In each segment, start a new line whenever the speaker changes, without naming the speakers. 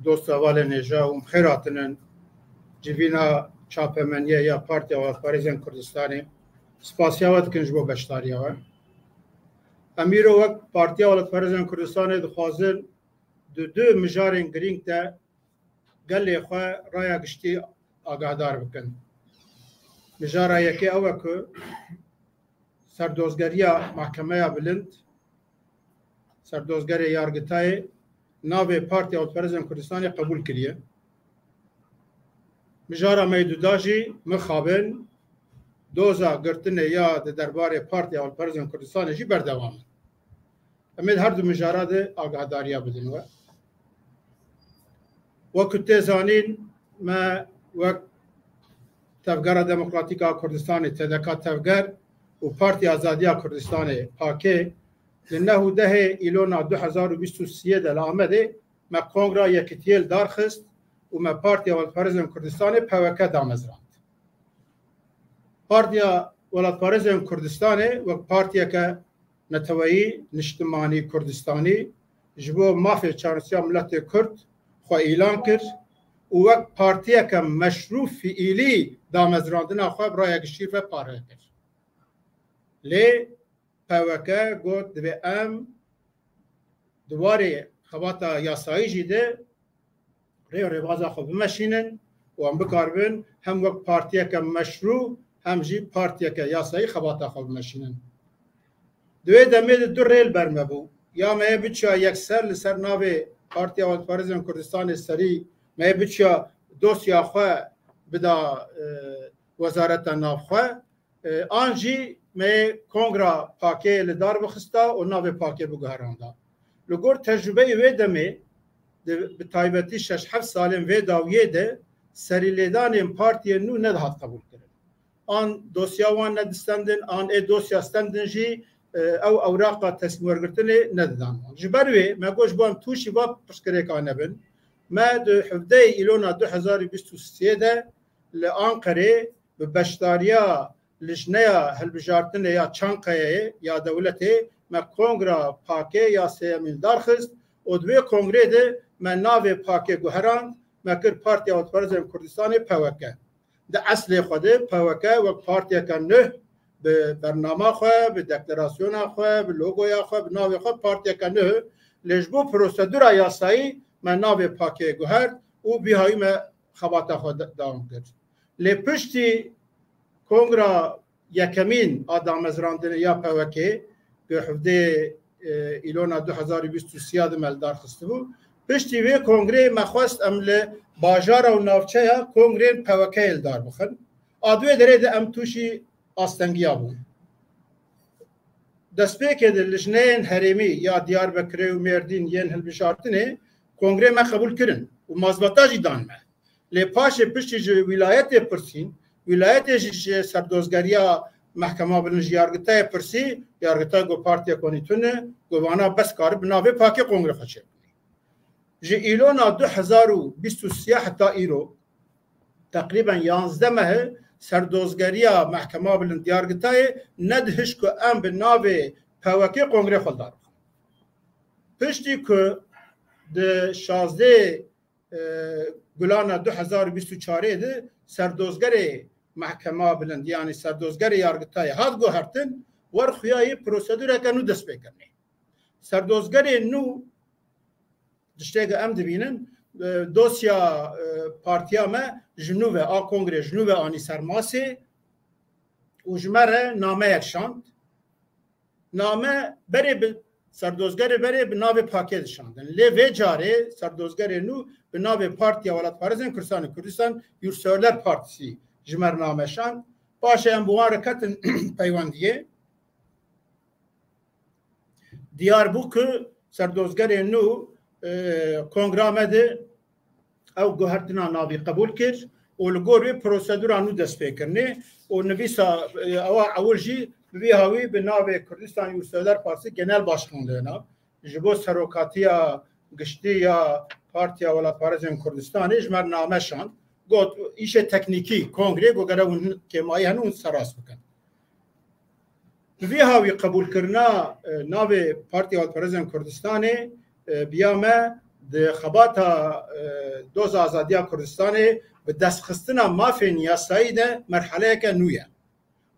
دوست اول نجا و خیراتن جوینا چاپمنیه یا پارتیا و پاریزن کردستانی سپاسیاوت کنج بو بشتاریا و امیر وقت پارتیا و پاریزن کردستانی دخوازن دو مجارین گرینگ تا گلی خواه رایا گشتی آگاهدار بکن. مجارا یکی اوه که سردوزگریا محکمه بلند سردوزگری یارگتای ناوی پارتیا و پاریزن کردستانی قبول کریه. مجارا میدوداجی مخابن دوزا گرتنه یا درباره پارتیا و پاریزن کردستانی جی بردوام. امید هر دو مجارا ده آگاهداریا بدن و وقت زانین ما وقت تفگر دموکراتیکا کردستان تدکا تفگر و پارتی آزادیا کردستان پاکه لنه ده ایلونا 2023 دل آمده ما کنگرا یکتیل دارخست و ما پارتی ولادتپارێزên Kurdistanê PWK damezrand. Partiya Welatparêzên Kurdistanê wek partiyeke neteweyî niştimanî Kurdistanî ji bo mafê çaresiya miletê Kurd xwe îlan kir û wek partiyeke meşrû fiîlî damezrandina xwe bi raya giştî ve parê kir. Lê PWK got divê em di warê xebata yasayî jî de rêvaza xwe bimeşînin û em bikaribin hem wek partiyeke meşrû hem jî partiyeke yasayî xebata xwe bimeşînin. Di wê demê de du rêl berme bû. Ya me yê biçûya yekser li ser navê Partiya Welatparêzên Kurdistanê serî me yê biçûya dosya xwe bida Wezareta Navxwe an jî me yê Kongra Pakê li dar bixista û navê Pakê biguheranda. Li gor tecrübeyê wê demê bi taybetî 6-7 salên vê dawiyê de serîlêdanên partiyên nû nedihat qebûl kirin. An dosya wan nedistendin, an ê dosya stendin jî ew ewraqa tesmîrgirtinê nedidan. Ji ber wê me got ji bo em tûşî va pirsgirêka nebin. Me di hevdeyê îlona 2023 de li Anqerê bi beşdariya lijneya hilbijartinê ya Çankayayê ya dewletê me Kongra Pakê ya sêyemîn darxist û di wê kongrê de me navê Pakê guherand me kir Partiya Welatparêzên Kurdistanê PWK. Di eslê xwe de PWK wek partiyeka nûh bi bernama xwe, bi deklarasyona xwe, bi logoya xwe, bi navê xwe partiyeka nûh lê ji bo prosedura yasayî me navê Pakê guherd û bîhayî me xebata xwe dawam kir. Lê piştî Kongra yekemîn a damezrandinê ya PWK bi hevdeyê îlona 2023 de me li dar xistibû. Piştî vê kongrê me xwest em li bajara û navçeya kongrên PWK'yê li dar bixin. A divê derê de em tûşî astengiya bûn. Destpêkê de lijneyên herêmî ya Diyarbekirê û Mêrdîn yên hilbijartinê kongrê me qebûl kirin û mazbeta jî dan me. Lê paşê piştî ji wîlayetê pirsîn, wîlayetê jî ji serdozgeriya Mehkema Bilind ji yargitayê pirsî, yargitay got partiya konî tune got vana bes karib bi navê Pakê kongrê xwe çêbû. Ji îlona 2023 heta îro teqrîben 11 mehê serdozgeriya Mehkema Bilind yargitayê nedihişt ku em bi navê PWK kongrê xwe dar bixin. Piştî ku di 16 Gulana 2024 de serdozgerê Mehkema Bilind yani serdozgerê yargitayê hat guhertin wer xuyayê prosedûreke nû dest pê kirine. Serdozgerê nû tiştê em dibînin dosya partiya me ji nû ve a kongrê ji nû ve anî sermasê û ji me re nameyek şand. Name berê bi serdozgerê berê bi navê Pakê dişandin. Lê vê carê serdozgerê nû bi navê Partiya Welatparêzên Kurdistanê Kurdistan Yurtseverler Partîsî ji me name şand. Paşê em bi wan re ketin peywendiyê. Diyar bû ku serdozgerê nû kongra me de ew guhertina navî qebûl kir û li gor wê prosedûra nû dest pê kirinê û nivîsa ewa ewil jî bi vî hawî bi navê Kurdistan Yurtseverler Partîsî genel başkanlığına ji bo serokatiya giştî ya Partiya Welatparêzên Kurdistanê ji me name şand. Got îşê teknîkî kongrê got gere hûn kêmayî hene hûn serast bikin. Bi vî hawî qebûlkirina navê Partiya Welatparêzên Kurdistanê biya me د خباتا دوز آزادیا کردستان به دست خستنا مافین یاسایی ده مرحله که نویه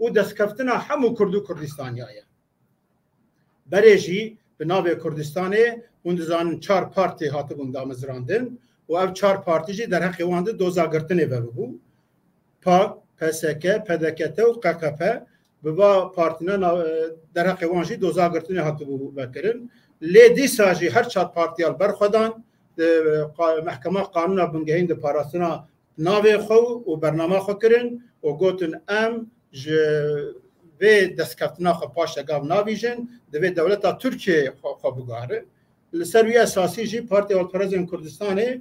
و دست کفتنا همو کردو کردستانیایه برێژی bi navê Kurdistanê hûn dizanin 4 partî hatibûn damezrandin û ev 4 partî jî derheqê wan di dozagirtinê vebû. PAK, PSK, PDKT û QKP bi va partînan derheqê wan jî dozagirtinê hatibû vekirin. Lê dîsa jî her 4 partiyal berxwedan mehkema qanûna bingehîn di parastina navê xwe û bername xwe kirin û gotin em ji ve destkeftına xwe paş gav navîjin divê dewleta Tirkiye xwe bigare. Li ser wî esasî jî Partiya Alperezên Kurdistanê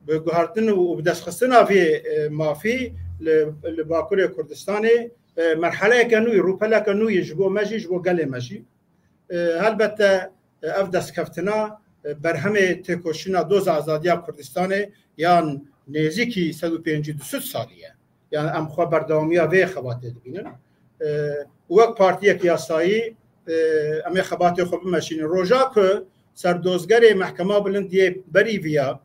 bi guhartin û bi destxistina vê mafî li Bakurê Kurdistanê merheleyeke nû rûpeleke nû ji bo me jî ji bo gelê me jî. Helbette ev destkeftina berhemê têkoşîna doza azadiya Kurdistanê yan nêzîkî 153 salî ye. Yani em xwe berdewamiya vê xebatê dibînin. Wek partiyek yasayî em ê xebatê xwe bimeşînin. Roja ku serdozgerê mehkema bilindiyê berî viya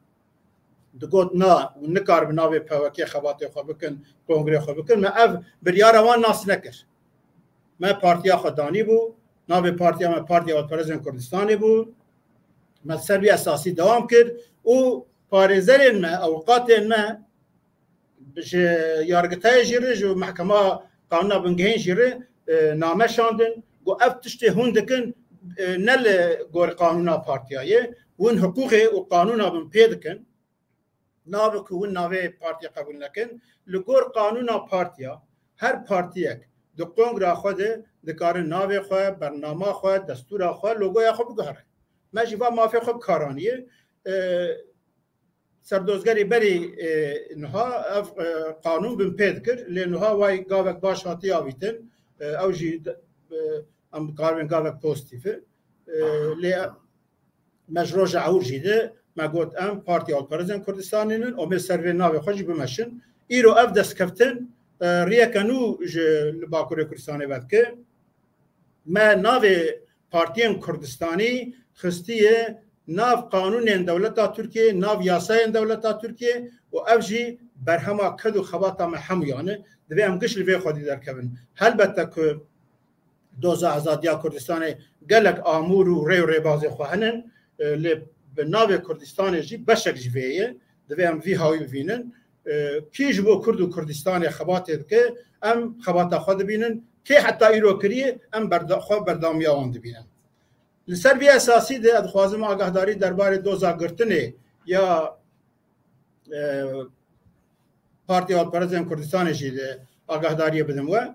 digot na û nikarbin navê PWK xebatê xwe bikin, kongrê xwe bikin, me ev biryara wan nas nekir. Me partiya xwe danî bû, navê partiya me Partiya Alperezên Kurdistanê bû, me ser vî esasî dewam kir û parêzerên me, ewqatên me ji yargitayê jî re ji mehkema qanûna bingehîn jî re name şandin got ev tiştê hûn dikin ne li gor qanûna partiyayê hûn hiqûqê û qanûna bin pê dikin nabe ku hûn navê partiya qebûl nekin li gor qanûna partiya her partiyek di kongra xwe de dikarin navê xwe, bernama xwe, destûra xwe, logoya xwe biguhere. Me jî va mafê xwe bikaraniye serdozgerê berê niha ev qanûn bin pê dikir lê niha way gavek baş hatiye avîtin ew jî em dikaribin gavek pozîtîf lê me ji roja ewr jî de me got em Partiya Alperezên Kurdistanê û me ser vê navê xwe jî bimeşin. Îro ev destkeftin riyeke nû ji li Bakurê Kurdistanê vedike. Me navê Partiyên Kurdistanî xistiye nav qanûnên dewleta Tirkiye, nav yasayên dewleta Tirkiye û ev jî berhema ked û xebata me hemûyan e divê em giş li vê xwedî derkevin. Helbette ku doza azadiya Kurdistanê gelek amûr û rê û rêbazê xwe hinin lê bi navê Kurdistanê jî beşek ji vê ye divê em vî hawî bibînin. Kî ji bo Kurd û Kurdistanê xebatê dike em xebata xwe dibînin kê heta îro kiriye em xwe berdamiya wan dibînin. Li ser vê esasî de ez dixwazim agahdarî derbarê doza girtinê ya Partiya Alperezên Kurdistanê jî de agahdariyê bidim we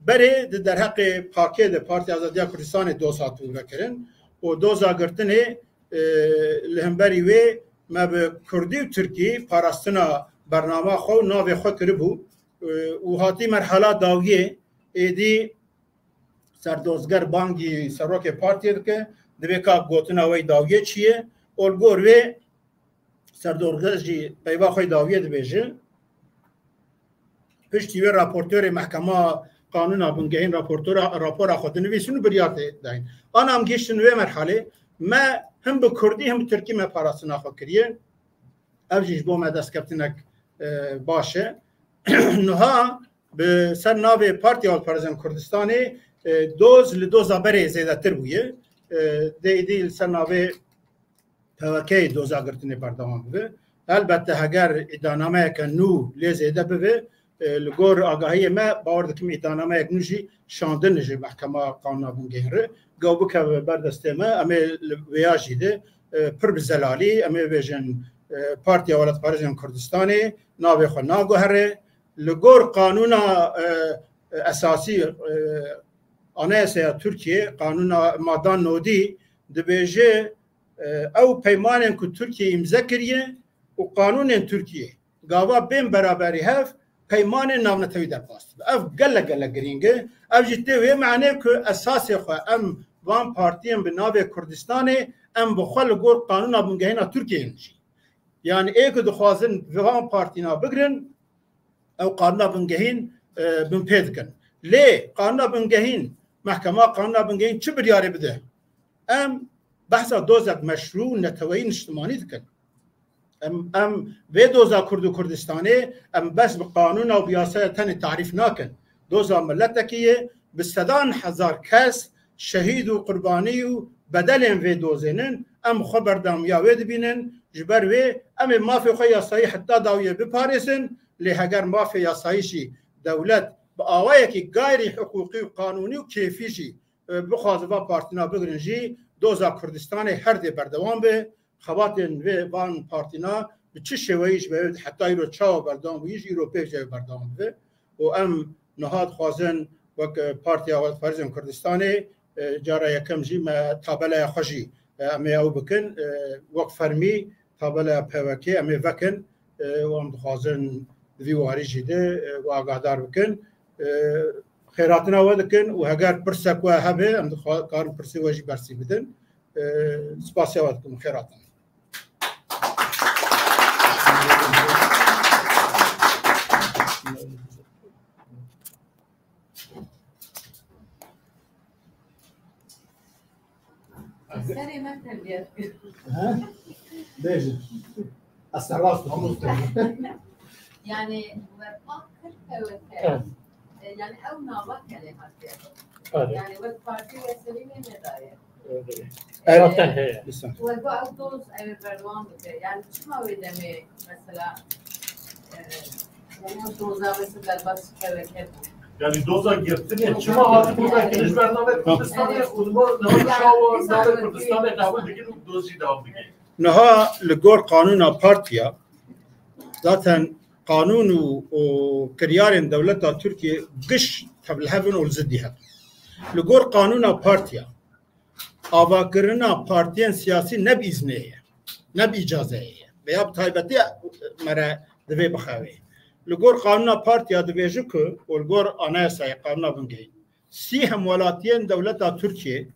berê di derheqê pakê de Partiya Azadiya Kurdistanê doz hatibû vekirin û doza girtinê li hemberî wê me bi Kurdî û Tirkî parastina bernama xwe û navê xwe kiribû û hatî merhela dawiyê êdî serdozger bangî serokê partiyê dike divê ka gotina wê dawiyê çi ye û gor wê serdozger jî peyva xwe dawiyê dibêje piştî wê raportörê mehkema qanûna bingehîn rapora xwe dinivîsin û biryar dayîn. Ana em giştin wê merhelê me him bi Kurdî him bi Tirkî me parastina xwe kiriye ev jî ji bo me destkeftinek baş e. Niha bi ser navê Partiya Alperezên Kurdistanê doz li doza berê zêdetir bûye dêdî li ser navê PWK'yê doza girtinê berdewam bibe. Elbette heger îdanameyeke nû lê zêde bibe li gor agahiyê me bawer dikim îdanameyek nû jî şandin ji mehkema qanûna bingehîn re gaw bikeve berdestê me em ê li wêya jî de pir bi zelalî em ê bêjin Partiya Alperezên Kurdistanê navê xwe naguhere li gor qanûna esasî Anayasaya Türkiye qanûna madan nodî dibêje ew peymanên ku Tirkiye imza kiriye û qanûnên Tirkiye gava bên beraberî hev peymanên navnetewî derpas dibe. Ev gelek gelek girîng e ev jî tê wê meعنê ku esasê xwe em van partiyên bi navê Kurdistanê em bi xwe li gor qanûna bingehîna Tirkiyeyê jî. Yani ê ku dixwazin van partîna bigirin ew qanûna bingehîn bin pê dikin. Lê qanûna bingehîn mehkema qanûna bingehîn çi biryarê bide? Em بحثا دوزك مشروع نتوي اجتماعي دكن ام في دوزا كرد وكردستاني ام بس بقانون او بياسه تاني تعريف ناكن دوزا ملتكيه بالسدان هزار كاس شهيد وقرباني بدل في دوزنن ام خبر دام يا ود بينن جبر وي ام ما في خيا صحيح حتى داويه بباريسن لهجر ما في يصايشي دولت باوايكي غير حقوقي وقانوني وكيفيشي بخوازبا بارتنا بگرنجي دوزا كردستان هر دي بردوام به خواتن و وان پارتینا به چه شویش به حتی ایرو چاو بردام ویش ایروپی جای بردام به و ام نهاد خوازن وک پارتی اول فرزن کردستانی جارا یکم جی ما تابلا خوشی امی او بکن وک فرمی تابلا پوکی امی وکن و ام خوازن دیواری جیده و آگاهدار بکن خیراتنا ودکن و هگر پرسک و هبه ام کار پرسی وجی برسی بدن سپاسیا ودکم خیراتنا
السنة ما تربيت
ليش؟ استعراض
يعني يعني أو نابا كلمات يعني والبارتي السليمة مداية والبعض دوز أي برنامج يعني شو ما ودمي مثلا يعني دوزا مثلا بس كذا
Yani doza girdin. Çima hadi burada giriş bername Kürdistan'da uzman navşav navşav Kürdistan'da kabul dikin dozi devam dikin.
نها لجور قانون بارتيا ذاتن قانون وكريار دولة تركيا قش قبل هفن والزديها لجور قانون بارتيا أفكرنا بارتيان سياسي نب إذنية نب إجازة بياب تايبتي مرة دبي بخاوي لجور قانون بارتيا دبيجك والجور أناسا قانون بنجي سيهم ولاتين دولة تركيا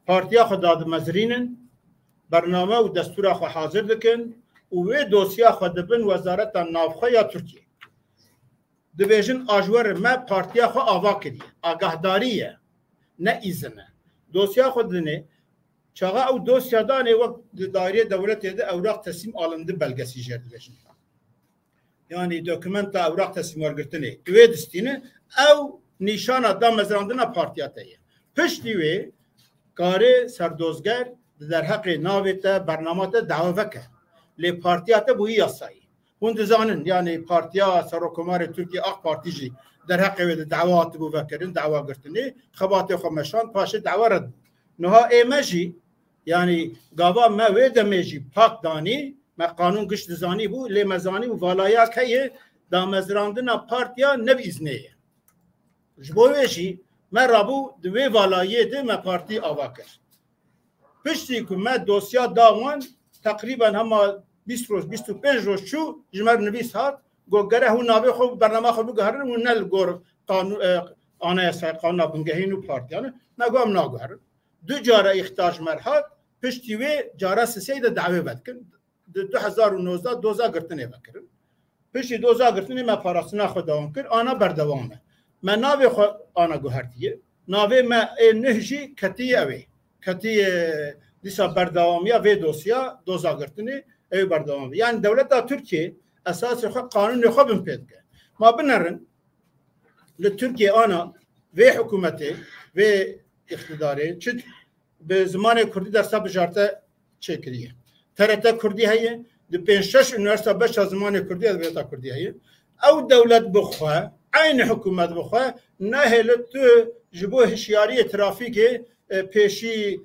بارتيا خداد مزرينن برنامه و دستور خو حاضر دکن و وی دوسیا خو دبن وزارت نافخه ترکیه دبیجن آجور ما پارتیا خو آوا کردی آگاهداریه نه ایزنه دوسیا خو دنه چاغا او دوسیا دانه وقت دایره دولت ده اوراق تسلیم alındı belgesi جردیشن yani doküment اوراق تسلیم ورگرتنه وی دستینه او نشان ادام مزراندنا پارتیاتایه پشتی وی کاری سردوزگر در حق ناویت برنامه دعوا وکه لی پارتیات بوی یاسایی هون دزانن یعنی پارتیا سرکمار ترکیه آق پارتیجی در حق دعوات بو وکرین دعوا گرتنی خبات خمشان پاش دعوا رد نها ایمجی یعنی گاوا ما وید میجی پاک دانی ما قانون گشت دزانی بو لی مزانی و والایا که دا مزراندنا پارتیا نب ازنیه جبویشی ما رابو دوی والایه ده ما پارتی آوا کرد پشتی که ما دوسیا داوان تقریبا هما 20 روز 25 روز شو جمر نویس هات گوگره هون نابه خوب برنامه خوب بگهرن و نل گور قانون آنه قانون بنگهین و پارتیانه نگوام نگهرن دو جاره اختاش مرحات پشتی وی جاره سیده دعوه بدکن 2019 دوزا گرتنه بکرن پشتی دوزا گرتنه ما پاراستنا خود دوام کرد آنها بردوامه ما ناوه خود آنها گوهرتیه ناوه ما نهجی کتیه اوه کتی دیسا بردوامیا و دوسیا دوزا گرتنی ای بردوام یعنی دولت ترکیه اساس خود قانون خوب پیدا کرد ما بنرن لترکیه آنا و حکومتی و اقتداری چه به زمان کردی در سب جارته چه کریه TRT کردی هیه دو 5-6 üniversite 5 زمان کردی ادبیات کردی هیه او دولت بخواه عین حکومت بخواه نه هلت جبو هشیاری ترافیکی پیشی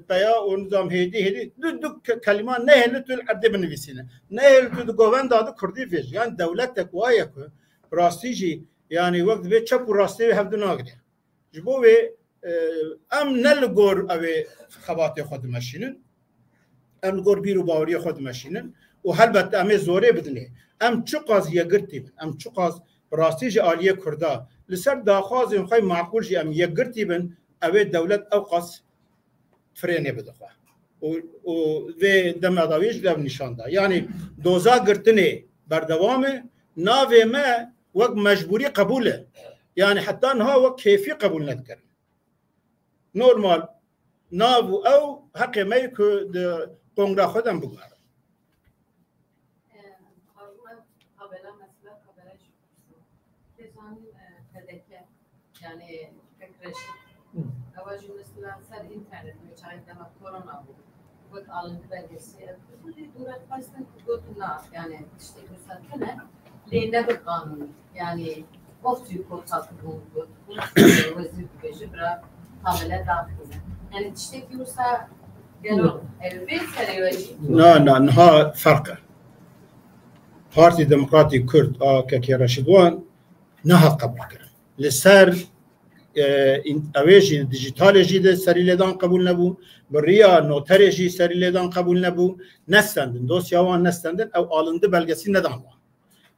پیا و نظام هیدی دو کلمات نه هلت العده بنویسینه نه هلت گووند داده کردی فیش یعنی دولت تقویه که راستیجی یعنی وقت به چپ و راستی هفته ناگره جبو و ام نلگور اوی خبات خود ماشینن ام گور بیرو باوری خود ماشینن و هلبت ام زوره بدنه ام چه قضیه گرتی بن ام چه قض راستیجی عالیه کرده لسر داخواز خواهی معقول جی ام یک گرتی بن اوی دولت او قص فرینه بدخواه و دم اداویش لب نشان ده یعنی دوزا گرتنه بردوامه ناوه ما وقت مجبوری قبوله یعنی حتی انها وقت کیفی قبول ندکرن نورمال ناو او حق می که د کنگره خودم بگوارم
yani fikreşi. Avacı mesela sen internet müçayet ama korona bu. Bu alıntı belgesi. Bu durak baştan götürüyor yani işte gösterkene lehine bir kanun yani ofçu korkak bu vazir beji bırak hamile dağıtıyor. Yani işte ki olsa gelen evet seriyor.
نها فرقه پارتی دموکراتی کرد که رشیدوان نها قبول کرد لسر اویجی دیجیتال جیده سری لیدان قبول نبو بریا نوتر جی سری لیدان قبول نبو نستندن دوسیاوان نستندن او آلنده بلگسی ندان وان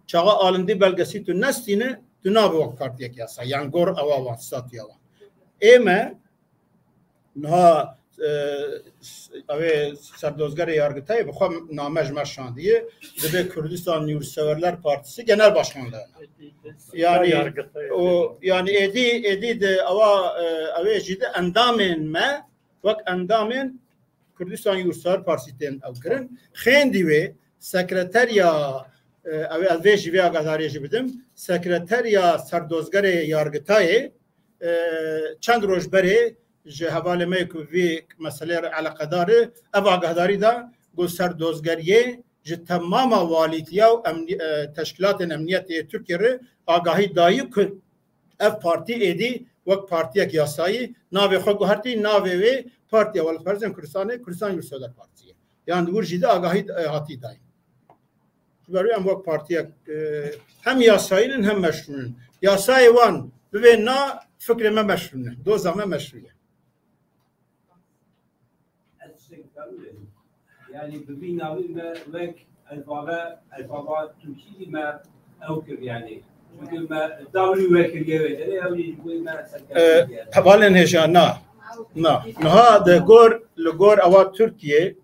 چاقا آلنده بلگسی تو نستینه تو نابو وقت پارتیه کیاسا یعنی گور اواوان ساتیاوان ایمه نها اوه سردozgar yargıtayı bu namej meşandiye de Kürdistan Yurtseverler Partisi Genel Başkanlığı. Yani o yani edi de ava jide endamen me vak endamen Kürdistan Yurtsever Partisi'den avkırın. Xendi ve sekreterya ave azveji ve agazariye bidim. Sekreterya serdozgar yargıtayı çand roj beri جه حواله میکو وی مسئله علاقه داره او آگاهداری دا گستر دوزگریه جه تمام والیتیا و تشکیلات امنیت ترکیه رو آگاهی دایی که اف پارتی ایدی وقت پارتی یک یاسایی ناوی خود گوهرتی ناوی وی پارتی اول فرزن کردستان یورسودر پارتیه یعنی دور جیده آگاهی هاتی دایی برای هم وقت پارتی هم یاسایین هم مشروعن یاسای وان ببین نا فکر ما مشروعن دو زمان مشروعه
يعني ببينا وك الفضاء تركي ما اوكر يعني ما داولي وكر يوي ما
حوالن هجانا نها ده لغور اوا تركيا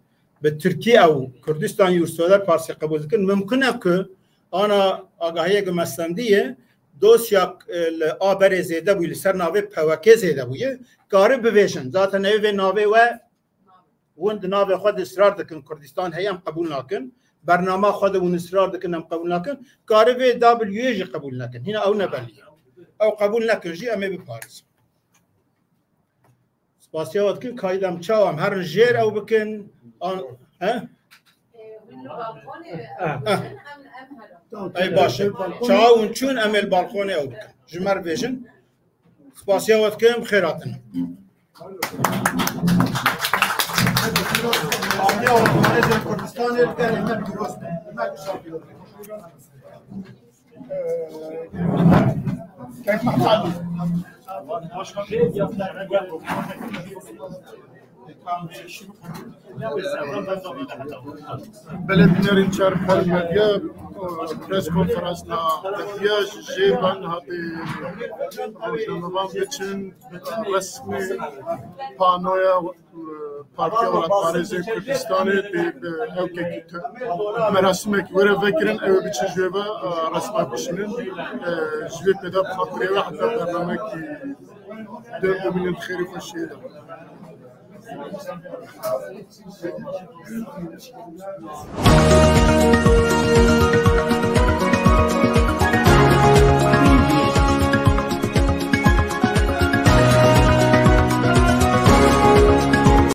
بتركيا او كردستان يورسودر پارسي قبول كن ممكن که انا آگاهی گمستندیه دوسیا آبر زیده بوی لسر ناوه پوکه زیده بویه کاری بویشن ذات نوی ناوه و وند ناوه خود اصرار دکن کردستان هیم قبول نکن برنامه خود ون اصرار دکن هم قبول نکن کاری وی دابلیو جی قبول نکن هنا او نبلیه او قبول نکن جی امی بپارس سپاسیات که کایدم چاوم هر جیر او بکن ها ای باشه چاون چون امل بالکون او بکن جمر بیشن سپاسیات که خیراتن Kurdistan
بلدنيرين شارك المديا بريس كونفرنس نا دفيا جيبان هذه روشنوان بچن رسمي پانويا پارتيا ولات بارزي كردستان اوكي مراسمك ورا فكرن او بچن جيبا رسمه بچنن جيب بدا بخاطري واحد برنامج 2 مليون خير في الشيء ده